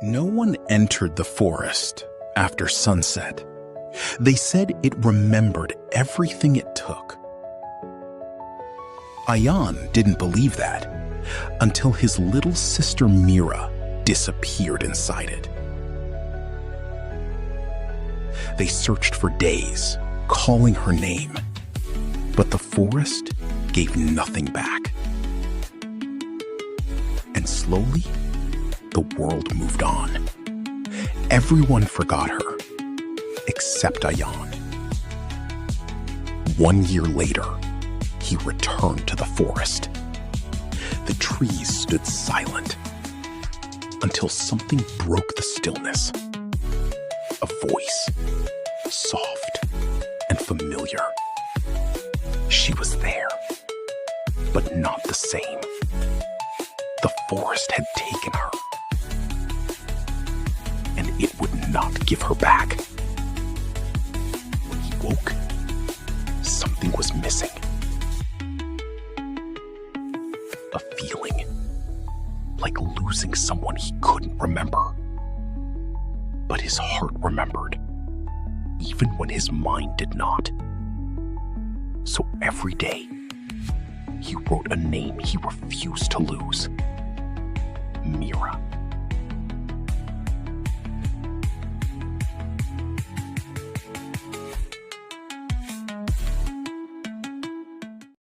No one entered the forest after sunset. They said it remembered everything it took. Ayan didn't believe that until his little sister Mira disappeared inside it. They searched for days, calling her name, but the forest gave nothing back. And slowly, the world moved on. Everyone forgot her, except Ayan. 1 year later, he returned to the forest. The trees stood silent until something broke the stillness. A voice, soft and familiar. She was there, but not the same. The forest had taken her, and it would not give her back. When he woke, something was missing. A feeling like losing someone he couldn't remember. But his heart remembered, even when his mind did not. So every day, he wrote a name he refused to lose.